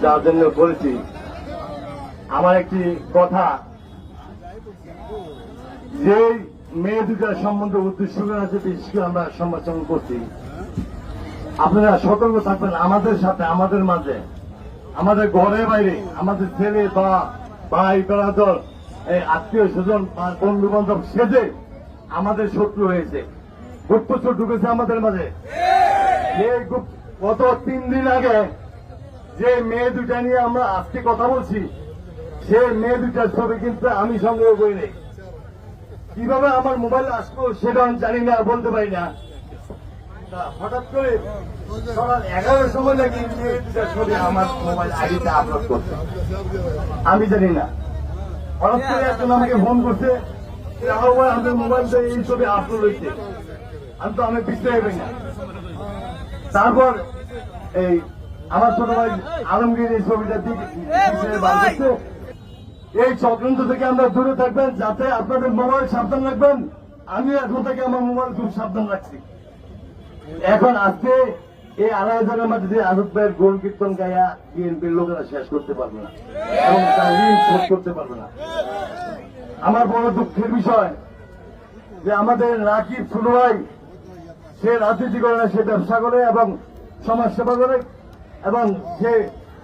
যার জন্য বলেছি, আমার একটি কথা, যে মেয়ে দুটার সম্বন্ধে উদ্দেশ্য করে আছে, বিশেষ করে আমরা সমালোচনা করছি, আপনারা সতর্ক থাকবেন। আমাদের সাথে, আমাদের মাঝে, আমাদের ঘরে বাইরে, আমাদের ছেলে বা ভাই বেড়াদর, আত্মীয় স্বজন, বন্ধু বান্ধব সেজে আমাদের শত্রু হয়েছে, গুপ্তচর ঢুকেছে আমাদের মাঝে। গত 3 দিন আগে যে মেয়ে দুটা নিয়ে আমরা আজকে কথা বলছি, সে মেয়ে দুটার ছবি কিন্তু আমি সংগ্রহ করি নাই। কিভাবে আমার মোবাইল আসলো সেটা আমি জানি না, বলতে পারি না। হঠাৎ করে সকাল 11টার সময় নাকি মেয়ে দুটার ছবি আমার মোবাইল আইডিতে আপলোড করছে, আমি জানি না। হঠাৎ করে একজন আমাকে ফোন করছে, আমাদের মোবাইলটা এই ছবি আপলোড হয়েছে। আমি বিশ্বাস পাই না। তারপর এই আমার ছোট ভাই আলমগীর এই ছবিটা বার করছে। এই চক্রান্ত থেকে আমরা দূরে থাকবেন, যাতে আপনাদের মোবাইল সাবধান রাখবেন। আমি এখন থেকে আমার মোবাইল খুব সাবধান রাখছি। এখন আজকে এই 2,500-এর মধ্যে আজব ভাইয়ের গোল কীর্তন গায়া বিএনপির লোকেরা শেষ করতে পারবে না এবং তার ঋণ শোধ করতে পারবে না। আমার বড় দুঃখের বিষয় যে আমাদের রাকিব ছোট ভাই, সে রাজনীতি করে না, সে ব্যবসা করে এবং সমাজ সেবা করে এবং সে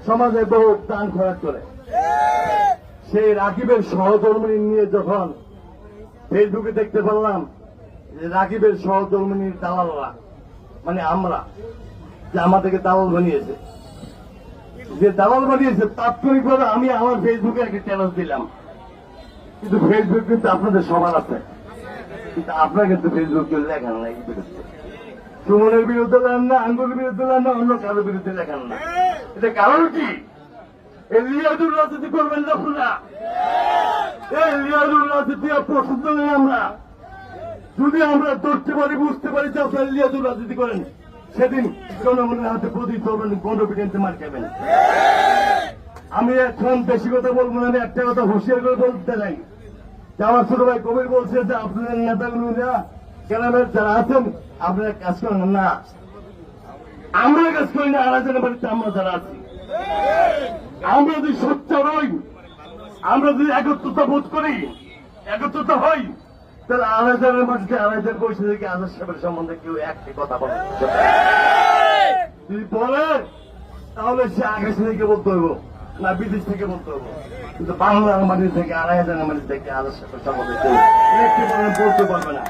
সমাজে বহু দান খরচ করে। সেই রাকিবের সহধর্মিনী নিয়ে যখন ফেসবুকে দেখতে পারলাম যে রাকিবের সহধর্মিনীর দালালরা, মানে আমরা, যে আমাদেরকে দালাল বানিয়েছে, যে দালাল বানিয়েছে, তাৎক্ষণিকভাবে আমি আমার ফেসবুকে একটা চ্যালেঞ্জ দিলাম। কিন্তু ফেসবুক কিন্তু আপনাদের সবার আছে, কিন্তু আপনারা কিন্তু ফেসবুক লেখান না। সুমনের বিরুদ্ধে লেন না, আঙ্গুলের বিরুদ্ধে লেন না, অন্য কারোর বিরুদ্ধে লেখান না। এটা কারণ কি? এই লিয়াজুর রাজনীতি করবেন না আপনারা। এই লিয়াজুর রাজনীতি পছন্দ নেই আমরা। যদি আমরা ধরতে পারি, বুঝতে পারি যে আপনারা লিয়াজুর রাজনীতি করেন, সেদিন জনগণের হাতে প্রতি চলবেন, গণপিটুনিতে মার খাবেন। আমি এখন বেশি কথা বলবো না, আমি একটা কথা হুঁশিয়ার করে বলতে চাই যে আমার ছোট ভাই কবির বলছে যে আপনাদের নেতাগুলোরা গ্রামের যারা আছেন আপনারা কাজ করেন না। আমরা কাজ করি না, আরেকজনের বাড়িতে আমরা যারা আছি, আমরা যদি সোচ্চার হই, আমরা যদি একত্রতা বোধ করি, একত্রতা হই, তাহলে 2,500-এর মধ্যে 2,500 পয়সা থেকে আজাদ সাহেবের সম্বন্ধে কেউ একটি কথা বলে যদি বলে, তাহলে সে আকাশ থেকে বলতে হইব না বিদেশ থেকে বলতে হইব। কিন্তু বাংলার মাটি থেকে 2,500-এর মাটি থেকে আজাদ সাহেবের সম্বন্ধে কেউ একটি বলতে পারবে না।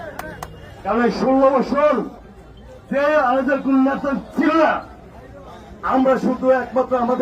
কারণ এই 16 বছর যে 2,500 কোন নেতা ছিল না, আমরা শুধু একমাত্র আমাদের